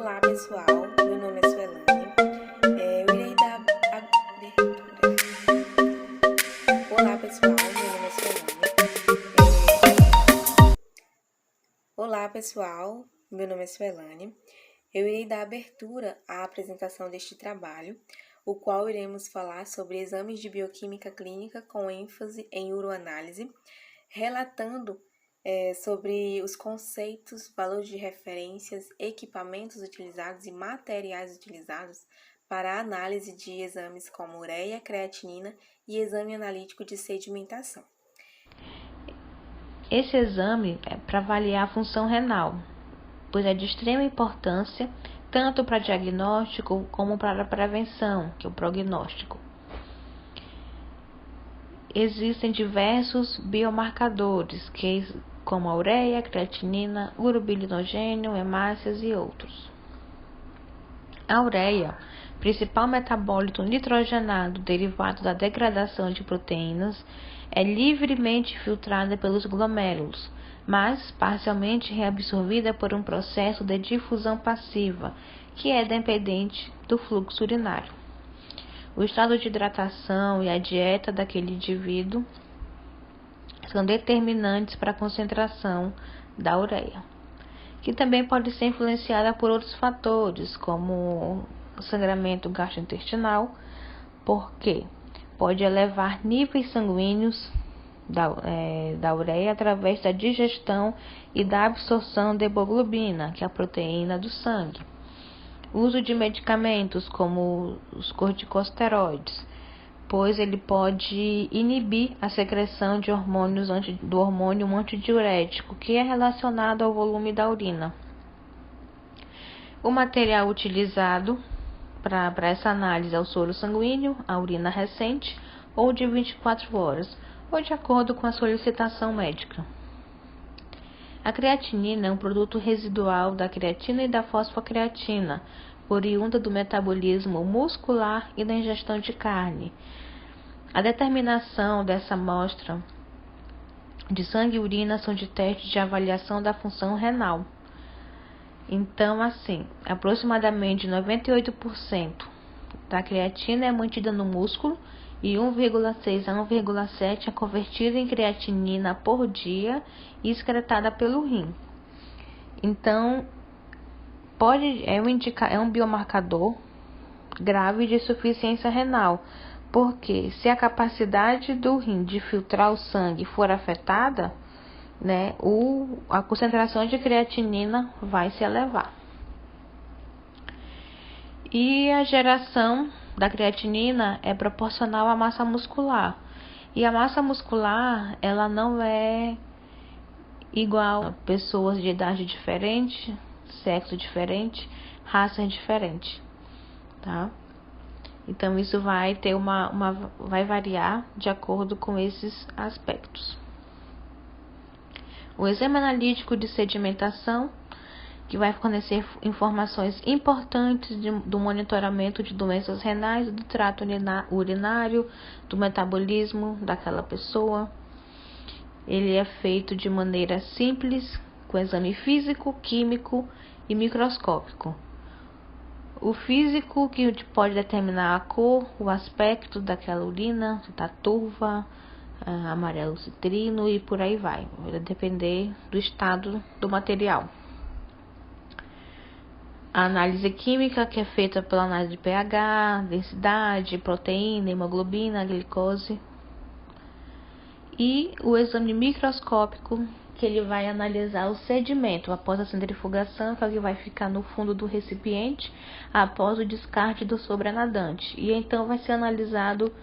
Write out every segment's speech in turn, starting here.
Olá pessoal, meu nome é Suelane. Eu irei dar abertura. Olá pessoal, meu nome é Suelane. Olá pessoal, meu nome é Suelane. Eu irei dar abertura à apresentação deste trabalho, o qual iremos falar sobre exames de bioquímica clínica com ênfase em uroanálise, relatando sobre os conceitos, valores de referências, equipamentos utilizados e materiais utilizados para a análise de exames como ureia, creatinina e exame analítico de sedimentação. Esse exame é para avaliar a função renal, pois é de extrema importância tanto para diagnóstico como para a prevenção, que é o prognóstico. Existem diversos biomarcadores, como a ureia, creatinina, urobilinogênio, hemácias e outros. A ureia, principal metabólito nitrogenado derivado da degradação de proteínas, é livremente filtrada pelos glomérulos, mas parcialmente reabsorvida por um processo de difusão passiva, que é dependente do fluxo urinário. O estado de hidratação e a dieta daquele indivíduo são determinantes para a concentração da ureia, que também pode ser influenciada por outros fatores, como o sangramento gastrointestinal, porque pode elevar níveis sanguíneos da ureia através da digestão e da absorção de hemoglobina, que é a proteína do sangue. O uso de medicamentos como os corticosteroides, pois ele pode inibir a secreção de do hormônio antidiurético, que é relacionado ao volume da urina. O material utilizado para essa análise é o soro sanguíneo, a urina recente, ou de 24 horas, ou de acordo com a solicitação médica. A creatinina é um produto residual da creatina e da fosfocreatina, oriunda do metabolismo muscular e da ingestão de carne. A determinação dessa amostra de sangue e urina são de testes de avaliação da função renal. Então, aproximadamente 98% da creatina é mantida no músculo e 1,6 a 1,7 é convertida em creatinina por dia e excretada pelo rim. Então, é um biomarcador grave de insuficiência renal, porque se a capacidade do rim de filtrar o sangue for afetada, a concentração de creatinina vai se elevar. E a geração da creatinina é proporcional à massa muscular. E a massa muscular, ela não é igual a pessoas de idade diferente, sexo diferente, raça diferente, tá? Então isso vai variar de acordo com esses aspectos. O exame analítico de sedimentação, que vai fornecer informações importantes do monitoramento de doenças renais, do trato urinário, do metabolismo daquela pessoa. Ele é feito de maneira simples, com exame físico, químico e microscópico. O físico, que pode determinar a cor, o aspecto daquela urina, se está turva, amarelo citrino e por aí vai. Vai depender do estado do material. A análise química, que é feita pela análise de pH, densidade, proteína, hemoglobina, glicose. E o exame microscópico, que ele vai analisar o sedimento após a centrifugação, que é o que vai ficar no fundo do recipiente após o descarte do sobrenadante. E então vai ser analisado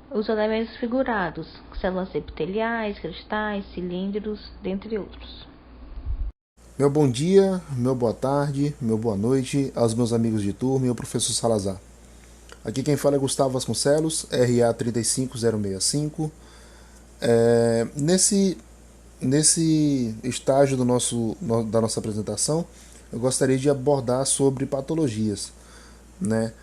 os elementos figurados, células epiteliais, cristais, cilindros, dentre outros. Meu bom dia, meu boa tarde, meu boa noite aos meus amigos de turma e ao professor Salazar. Aqui quem fala é Gustavo Vasconcelos, RA 35065. Nesse estágio da nossa apresentação, eu gostaria de abordar sobre patologias, né?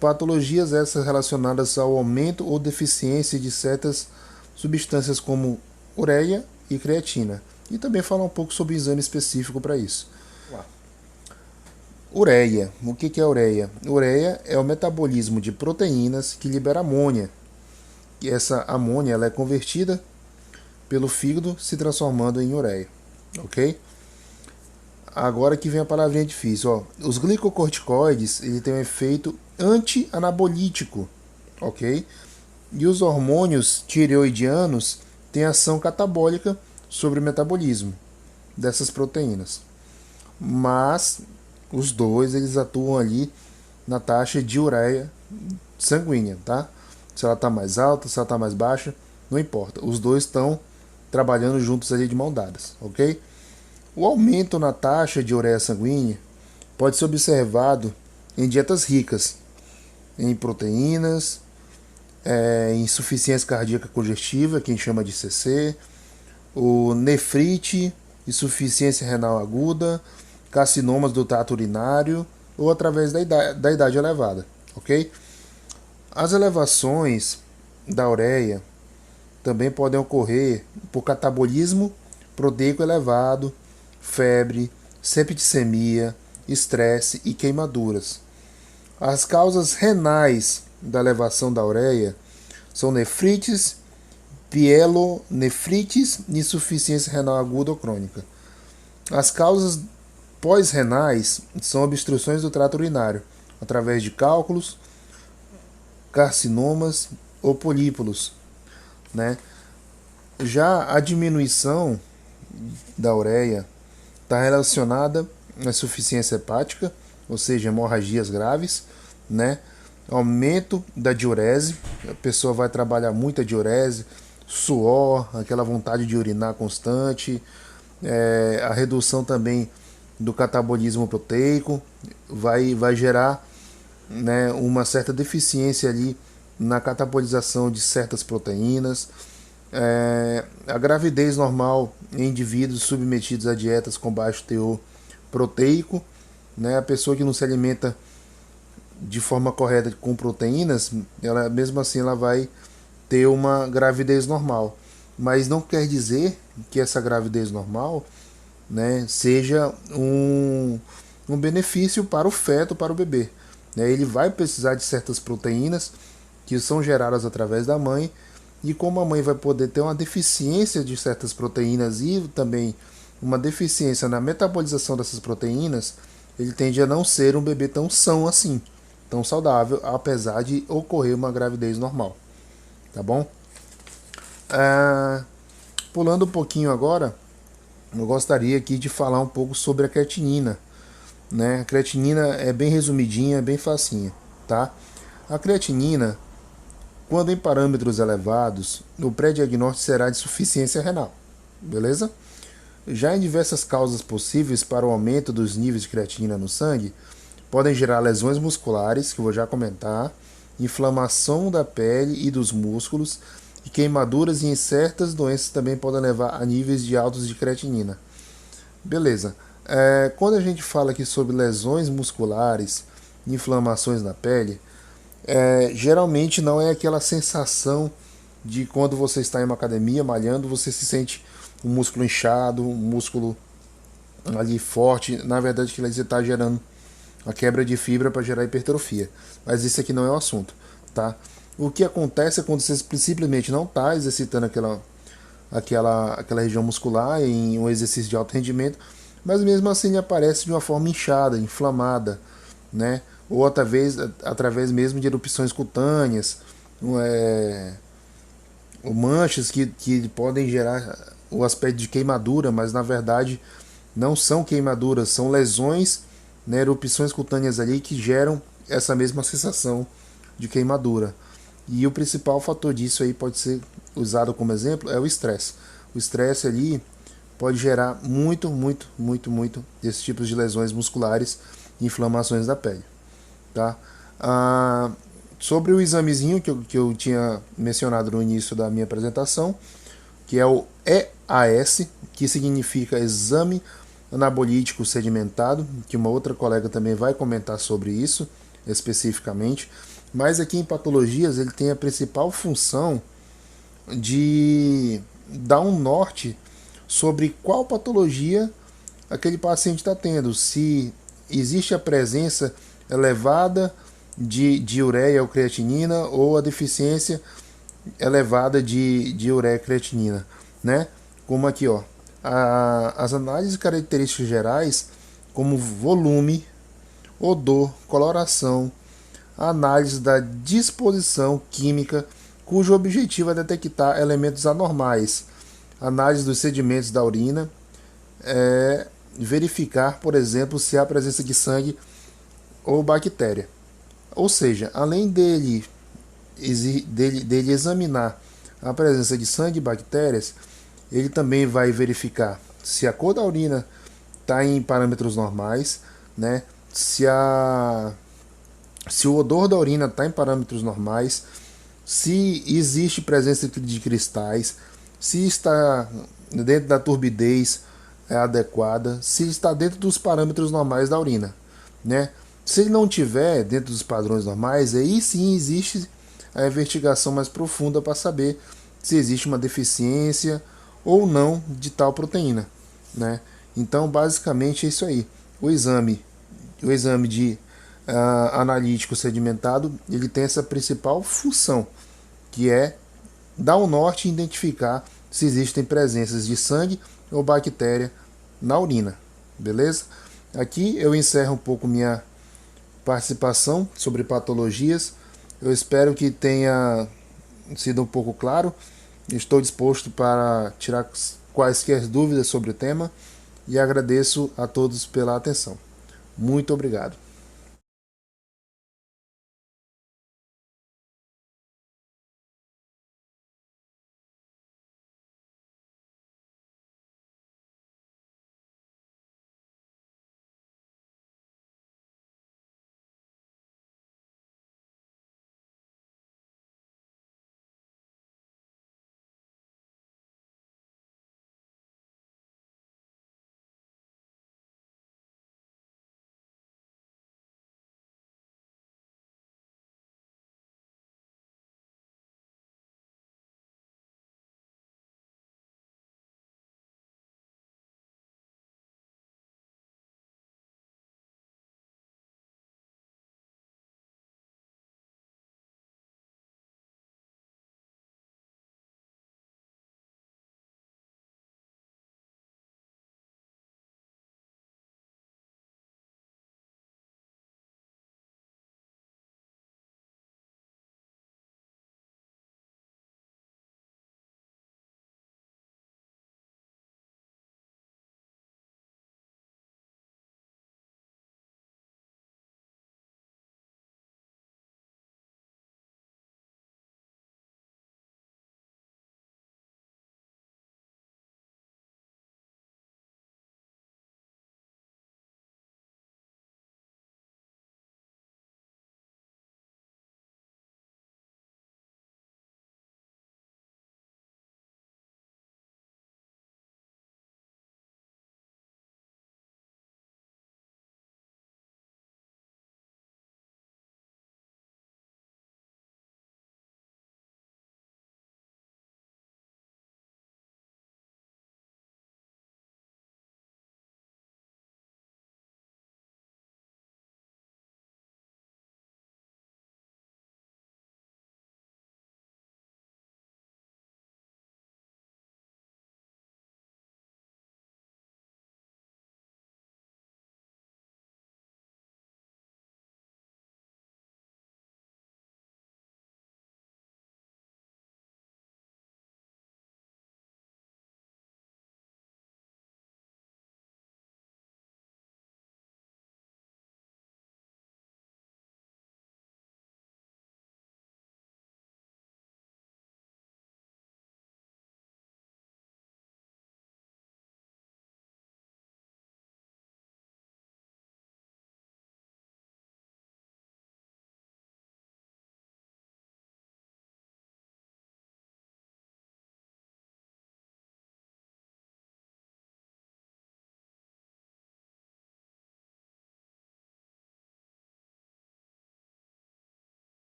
Patologias essas relacionadas ao aumento ou deficiência de certas substâncias como ureia e creatina. E também falar um pouco sobre o exame específico para isso. Ureia. O que é ureia? Ureia é o metabolismo de proteínas que libera amônia. E essa amônia ela é convertida pelo fígado, se transformando em ureia. Ok? Agora que vem a palavrinha difícil. Ó. Os glicocorticoides ele tem um efeito anti-anabolítico. Ok? E os hormônios tireoidianos têm ação catabólica sobre o metabolismo dessas proteínas. Mas os dois eles atuam ali na taxa de ureia sanguínea, tá? Se ela está mais alta, se ela está mais baixa, não importa. Os dois estão trabalhando juntos ali de mão dadas, ok? O aumento na taxa de ureia sanguínea pode ser observado em dietas ricas em proteínas, insuficiência cardíaca congestiva, que a gente chama de CC, o nefrite, insuficiência renal aguda, carcinomas do trato urinário ou através da idade elevada, ok? As elevações da ureia também podem ocorrer por catabolismo proteico elevado, febre, septicemia, estresse e queimaduras. As causas renais da elevação da ureia são nefrites, pielonefrites e insuficiência renal aguda ou crônica. As causas pós-renais são obstruções do trato urinário, através de cálculos, carcinomas ou polípulos, né? Já a diminuição da ureia está relacionada à insuficiência hepática, ou seja, hemorragias graves, né? Aumento da diurese, a pessoa vai trabalhar muita diurese, suor, aquela vontade de urinar constante, a redução também do catabolismo proteico, vai gerar, né, uma certa deficiência ali na catabolização de certas proteínas. A gravidez normal em indivíduos submetidos a dietas com baixo teor proteico, né, a pessoa que não se alimenta de forma correta com proteínas, ela mesmo assim ela vai ter uma gravidez normal, mas não quer dizer que essa gravidez normal, né, seja um benefício para o feto, para o bebê, né? Ele vai precisar de certas proteínas que são geradas através da mãe, e como a mãe vai poder ter uma deficiência de certas proteínas e também uma deficiência na metabolização dessas proteínas, ele tende a não ser um bebê tão são assim, tão saudável, apesar de ocorrer uma gravidez normal, tá bom? Pulando um pouquinho agora, eu gostaria aqui de falar um pouco sobre a creatinina, né? A creatinina é bem resumidinha, bem facinha, tá? A creatinina, quando em parâmetros elevados, o pré-diagnóstico será de insuficiência renal, beleza? Já em diversas causas possíveis para o aumento dos níveis de creatinina no sangue, podem gerar lesões musculares, que eu vou já comentar, inflamação da pele e dos músculos, e queimaduras, e em certas doenças também podem levar a níveis de altos de creatinina. Beleza. Quando a gente fala aqui sobre lesões musculares, inflamações na pele, geralmente não é aquela sensação de quando você está em uma academia malhando, você se sente um músculo inchado, um músculo ali forte. Na verdade, que você está gerando a quebra de fibra para gerar hipertrofia. Mas isso aqui não é o assunto, tá? O que acontece é quando você simplesmente não está exercitando aquela região muscular em um exercício de alto rendimento, mas mesmo assim ele aparece de uma forma inchada, inflamada, né? Ou através mesmo de erupções cutâneas, ou manchas que podem gerar o aspecto de queimadura, mas na verdade não são queimaduras, são lesões, né, erupções cutâneas ali que geram essa mesma sensação de queimadura. E o principal fator disso aí pode ser usado como exemplo é o estresse. O estresse ali pode gerar muito desses tipos de lesões musculares e inflamações da pele, tá? Sobre o examezinho que eu tinha mencionado no início da minha apresentação, que é o EAS, que significa Exame Anabolítico Sedimentado, que uma outra colega também vai comentar sobre isso especificamente, mas aqui em patologias ele tem a principal função de dar um norte sobre qual patologia aquele paciente está tendo, se existe a presença elevada de ureia ou creatinina ou a deficiência elevada de ureia e creatinina, né? Como aqui, ó, as análises de características gerais, como volume, odor, coloração, análise da disposição química, cujo objetivo é detectar elementos anormais, análise dos sedimentos da urina, verificar, por exemplo, se há presença de sangue ou bactéria. Ou seja, além dele examinar a presença de sangue e bactérias, ele também vai verificar se a cor da urina está em parâmetros normais, né? Se o odor da urina está em parâmetros normais, se existe presença de cristais, se está dentro da turbidez adequada, se está dentro dos parâmetros normais da urina, né? Se ele não tiver dentro dos padrões normais, aí sim existe a investigação mais profunda para saber se existe uma deficiência ou não de tal proteína, né? Então, basicamente é isso aí. O exame de analítico sedimentado, ele tem essa principal função, que é dar um norte e identificar se existem presenças de sangue ou bactéria na urina, beleza? Aqui eu encerro um pouco minha participação sobre patologias. Eu espero que tenha sido um pouco claro. Estou disposto para tirar quaisquer dúvidas sobre o tema e agradeço a todos pela atenção. Muito obrigado.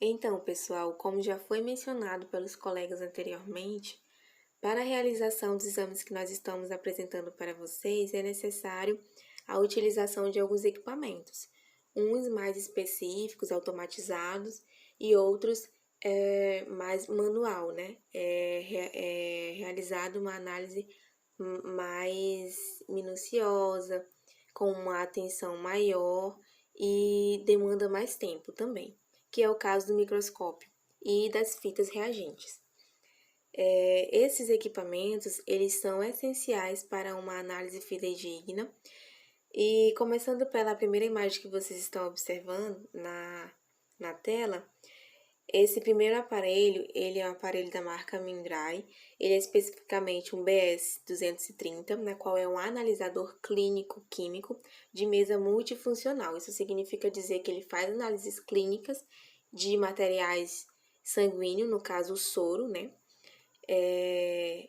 Então, pessoal, como já foi mencionado pelos colegas anteriormente, para a realização dos exames que nós estamos apresentando para vocês, é necessário a utilização de alguns equipamentos, uns mais específicos, automatizados, e outros mais manual, né? É realizada uma análise mais minuciosa, com uma atenção maior e demanda mais tempo também, que é o caso do microscópio e das fitas reagentes. Esses equipamentos, eles são essenciais para uma análise fidedigna. E começando pela primeira imagem que vocês estão observando na tela, esse primeiro aparelho, ele é um aparelho da marca Mindray, ele é especificamente um BS-230, na qual é um analisador clínico químico de mesa multifuncional. Isso significa dizer que ele faz análises clínicas de materiais sanguíneos, no caso o soro, né?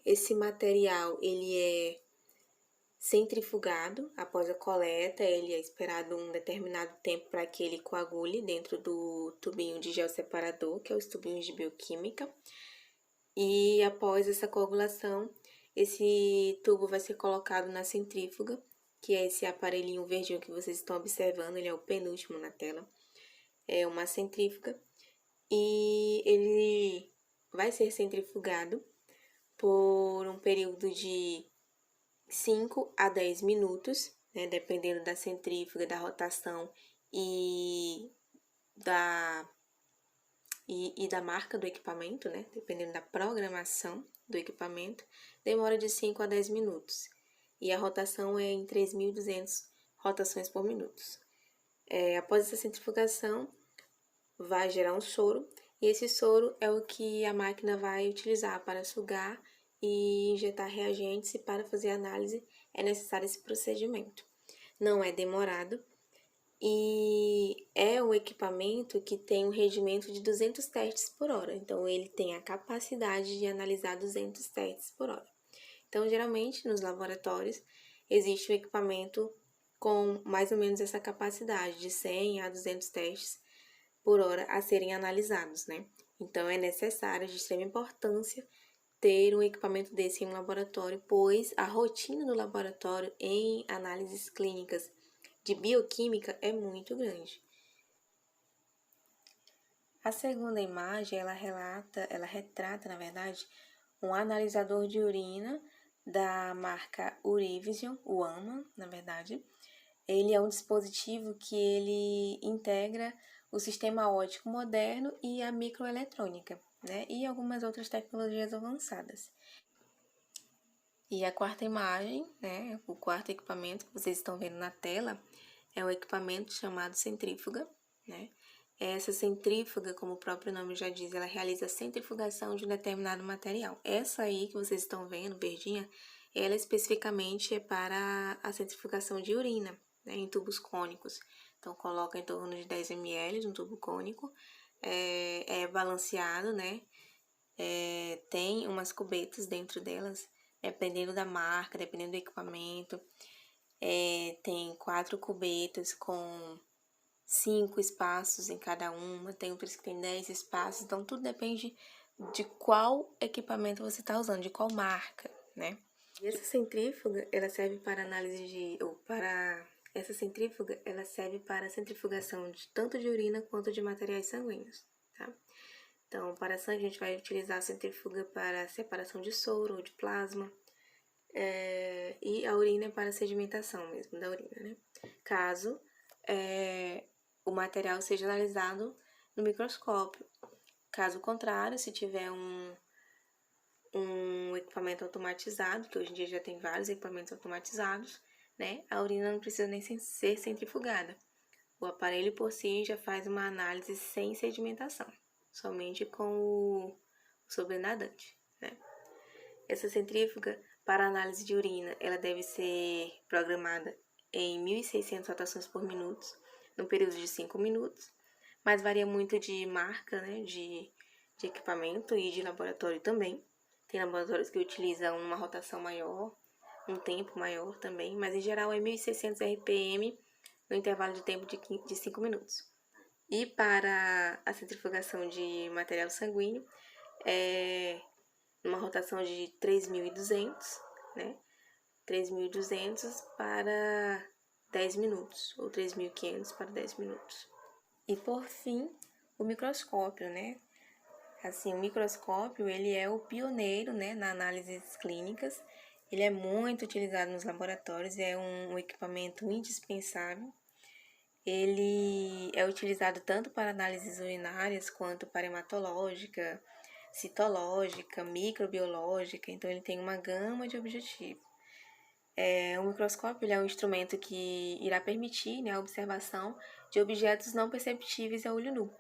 Esse material, ele é centrifugado após a coleta, ele é esperado um determinado tempo para que ele coagule dentro do tubinho de gel separador, que é os tubinhos de bioquímica. E após essa coagulação, esse tubo vai ser colocado na centrífuga, que é esse aparelhinho verdinho que vocês estão observando, ele é o penúltimo na tela. É uma centrífuga e ele vai ser centrifugado por um período de 5 a 10 minutos, né, dependendo da centrífuga, da rotação e da marca do equipamento, né, dependendo da programação do equipamento, demora de 5 a 10 minutos. E a rotação é em 3.200 rotações por minuto. Após essa centrifugação, vai gerar um soro, e esse soro é o que a máquina vai utilizar para sugar e injetar reagentes, e para fazer análise é necessário esse procedimento. Não é demorado e é um equipamento que tem um rendimento de 200 testes por hora, então ele tem a capacidade de analisar 200 testes por hora. Então, geralmente, nos laboratórios, existe um equipamento com mais ou menos essa capacidade de 100 a 200 testes por hora a serem analisados, né? Então, é necessário, de extrema importância, ter um equipamento desse em um laboratório, pois a rotina do laboratório em análises clínicas de bioquímica é muito grande. A segunda imagem, ela retrata, na verdade, um analisador de urina da marca Urivision, o AMA, na verdade. Ele é um dispositivo que ele integra o sistema óptico moderno e a microeletrônica, né? E algumas outras tecnologias avançadas. E a quarta imagem, né? O quarto equipamento que vocês estão vendo na tela é um equipamento chamado centrífuga, né? Essa centrífuga, como o próprio nome já diz, ela realiza a centrifugação de um determinado material. Essa aí que vocês estão vendo, verdinha, ela especificamente é para a centrifugação de urina, né, em tubos cônicos. Então, coloca em torno de 10 ml um tubo cônico, é balanceado, né? Tem umas cubetas dentro delas, dependendo da marca, dependendo do equipamento. Tem 4 cubetas com 5 espaços em cada uma, tem outras que tem 10 espaços, então tudo depende de qual equipamento você está usando, de qual marca, né? E essa centrífuga, ela serve para essa centrífuga, ela serve para a centrifugação tanto de urina quanto de materiais sanguíneos, tá? Então, para sangue, a gente vai utilizar a centrífuga para separação de soro ou de plasma, e a urina é para sedimentação mesmo da urina, né? Caso o material seja analisado no microscópio. Caso contrário, se tiver um equipamento automatizado, que hoje em dia já tem vários equipamentos automatizados, né? A urina não precisa nem ser centrifugada. O aparelho por si já faz uma análise sem sedimentação, somente com o sobrenadante, né? Essa centrífuga, para análise de urina, ela deve ser programada em 1.600 rotações por minuto, num período de 5 minutos, mas varia muito de marca, né, de equipamento e de laboratório também. Tem laboratórios que utilizam uma rotação maior, um tempo maior também, mas em geral é 1.600 RPM no intervalo de tempo de 5 minutos. E para a centrifugação de material sanguíneo, é uma rotação de 3.200, né? 3.200 para 10 minutos, ou 3.500 para 10 minutos. E por fim, o microscópio, né? Assim, o microscópio, ele é o pioneiro, né, na análises clínicas. Ele é muito utilizado nos laboratórios, é um equipamento indispensável. Ele é utilizado tanto para análises urinárias quanto para hematológica, citológica, microbiológica, então ele tem uma gama de objetivos. O microscópio ele é um instrumento que irá permitir, né, a observação de objetos não perceptíveis a olho nu.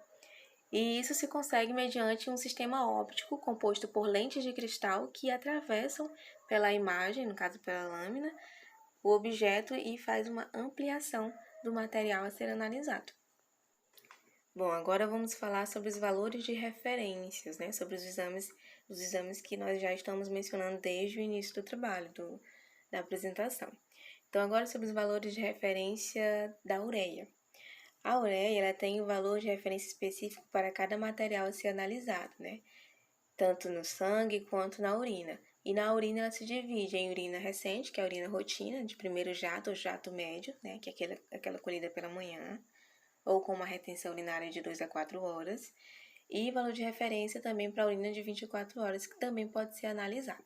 E isso se consegue mediante um sistema óptico composto por lentes de cristal que atravessam pela imagem, no caso pela lâmina, o objeto e faz uma ampliação do material a ser analisado. Bom, agora vamos falar sobre os valores de referências, né? Sobre os exames que nós já estamos mencionando desde o início do trabalho, da apresentação. Então, agora sobre os valores de referência da ureia. A ureia ela tem o valor de referência específico para cada material a ser analisado, né? Tanto no sangue quanto na urina. E na urina ela se divide em urina recente, que é a urina rotina, de primeiro jato ou jato médio, né? Que é aquela colhida pela manhã, ou com uma retenção urinária de 2 a 4 horas. E valor de referência também para a urina de 24 horas, que também pode ser analisada.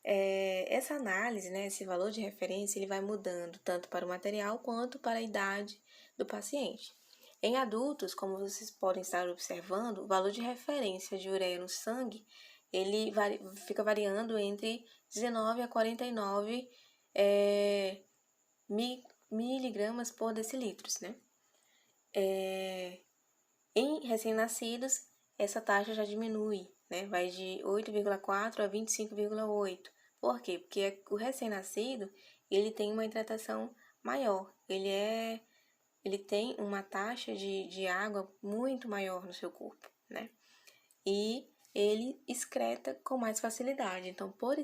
Essa análise, né, esse valor de referência, ele vai mudando tanto para o material quanto para a idade do paciente. Em adultos, como vocês podem estar observando, o valor de referência de ureia no sangue, ele fica variando entre 19 a 49 miligramas por decilitros, né? Em recém-nascidos, essa taxa já diminui, né? Vai de 8,4 a 25,8. Por quê? Porque o recém-nascido, ele tem uma hidratação maior. Ele tem uma taxa de água muito maior no seu corpo, né? E ele excreta com mais facilidade. Então, por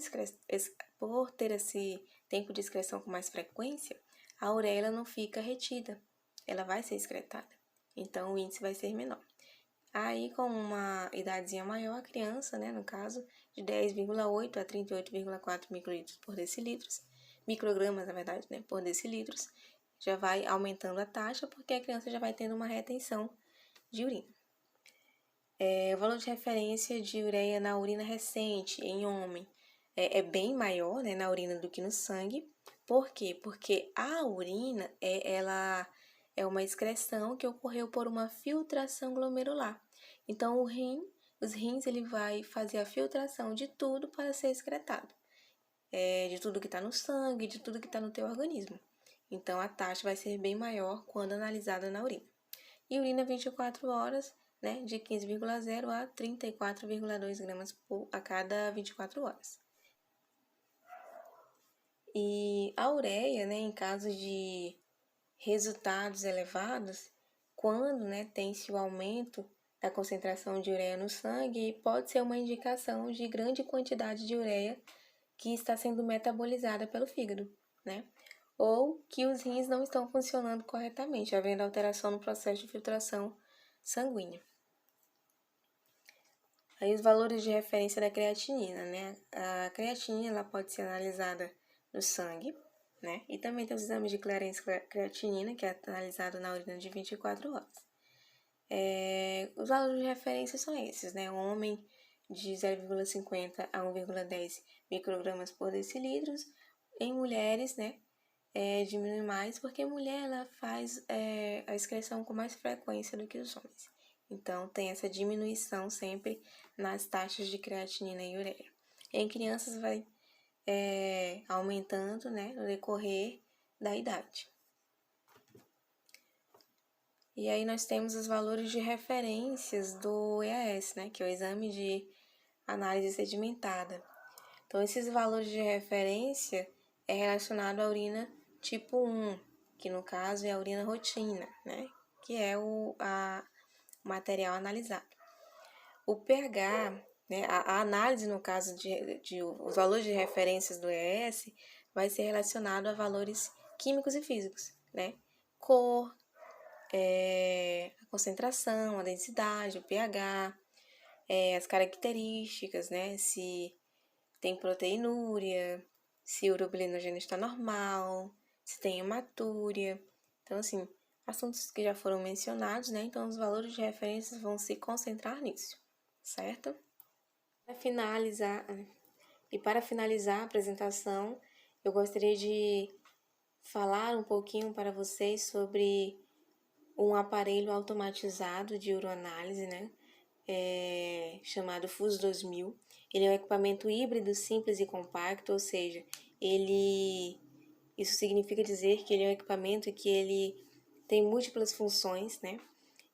ter esse tempo de excreção com mais frequência, a ureia não fica retida. Ela vai ser excretada. Então, o índice vai ser menor. Aí, com uma idadezinha maior, a criança, né, no caso, de 10,8 a 38,4 microgramas, na verdade, né, por decilitros, já vai aumentando a taxa, porque a criança já vai tendo uma retenção de urina. O valor de referência de ureia na urina recente, em homem, é bem maior, né, na urina do que no sangue. Por quê? Porque a urina, ela é uma excreção que ocorreu por uma filtração glomerular. Então, os rins, ele vai fazer a filtração de tudo para ser excretado. De tudo que está no sangue, de tudo que está no teu organismo. Então, a taxa vai ser bem maior quando analisada na urina. E urina 24 horas, né, de 15,0 a 34,2 gramas a cada 24 horas. E a ureia, né, em caso de resultados elevados, quando, né, tem-se o aumento da concentração de ureia no sangue, pode ser uma indicação de grande quantidade de ureia que está sendo metabolizada pelo fígado, né? Ou que os rins não estão funcionando corretamente, havendo alteração no processo de filtração sanguínea. Aí os valores de referência da creatinina, né? A creatinina ela pode ser analisada no sangue, né? E também tem os exames de clearance creatinina, que é analisado na urina de 24 horas. Os valores de referência são esses, né? O homem de 0,50 a 1,10 microgramas por decilitros. Em mulheres, né? Diminui mais, porque a mulher ela faz a excreção com mais frequência do que os homens. Então, tem essa diminuição sempre nas taxas de creatinina e ureia. Em crianças vai aumentando, né, no decorrer da idade. E aí nós temos os valores de referências do EAS, né, que é o exame de análise sedimentada. Então, esses valores de referência é relacionado à urina tipo 1, que no caso é a urina rotina, né, que é o material analisado. O pH, né, a análise no caso de os valores de referências do EAS vai ser relacionado a valores químicos e físicos, né, cor, a concentração, a densidade, o pH, as características, né? Se tem proteinúria, se o urobilinogênio está normal, se tem hematúria. Então, assim, assuntos que já foram mencionados, né? Então, os valores de referência vão se concentrar nisso, certo? Para finalizar a apresentação, eu gostaria de falar um pouquinho para vocês sobre um aparelho automatizado de uroanálise, né? Chamado FUS 2000. Ele é um equipamento híbrido, simples e compacto, ou seja, isso significa dizer que ele é um equipamento que ele tem múltiplas funções, né?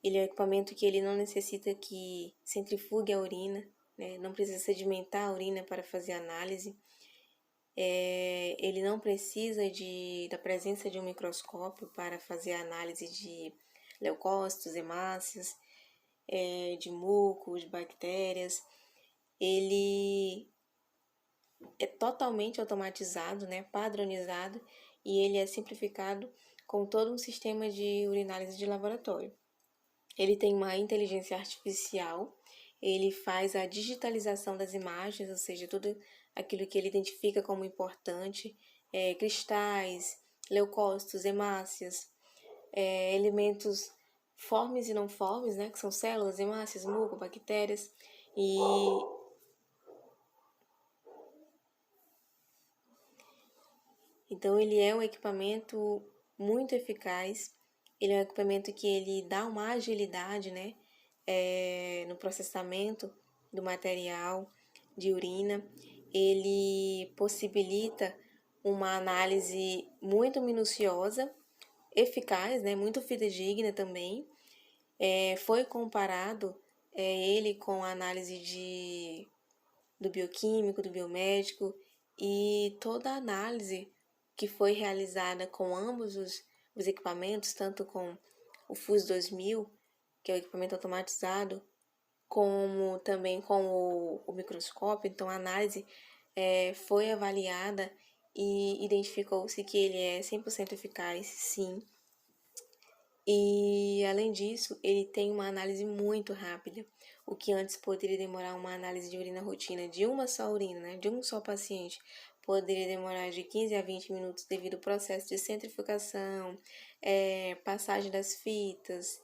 Ele é um equipamento que ele não necessita que centrifugue a urina, né? Não precisa sedimentar a urina para fazer análise. Ele não precisa da presença de um microscópio para fazer a análise de leucócitos, hemácias, de muco, de bactérias. Ele é totalmente automatizado, né, padronizado, e ele é simplificado com todo um sistema de urinálise de laboratório. Ele tem uma inteligência artificial, ele faz a digitalização das imagens, ou seja, tudo aquilo que ele identifica como importante, cristais, leucócitos, hemácias, elementos formes e não formes, né, que são células, hemácias, muco, bactérias, Então, ele é um equipamento muito eficaz, ele é um equipamento que ele dá uma agilidade, né, no processamento do material de urina, ele possibilita uma análise muito minuciosa, eficaz, né, muito fidedigna também. Foi comparado ele com a análise do bioquímico, do biomédico, e toda a análise que foi realizada com ambos os equipamentos, tanto com o FUS 2000, que é o equipamento automatizado, como também com o microscópio. Então, a análise foi avaliada e identificou-se que ele é 100% eficaz, sim. E, além disso, ele tem uma análise muito rápida, o que antes poderia demorar uma análise de urina rotina de uma só urina, né, de um só paciente, poderia demorar de 15 a 20 minutos devido ao processo de centrifugação, passagem das fitas,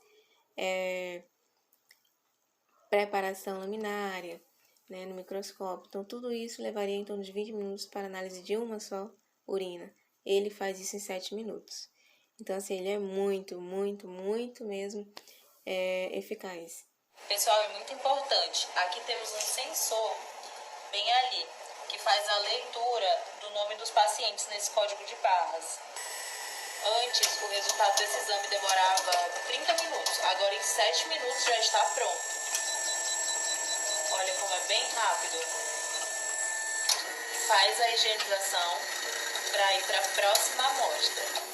preparação laminária, né, no microscópio. Então, tudo isso levaria em torno de 20 minutos para análise de uma só urina. Ele faz isso em 7 minutos. Então, assim, ele é muito, muito, muito mesmo eficaz. Pessoal, é muito importante. Aqui temos um sensor bem ali, que faz a leitura do nome dos pacientes nesse código de barras. Antes, o resultado desse exame demorava 30 minutos. Agora, em 7 minutos, já está pronto. Olha como é bem rápido. Faz a higienização para ir para a próxima amostra.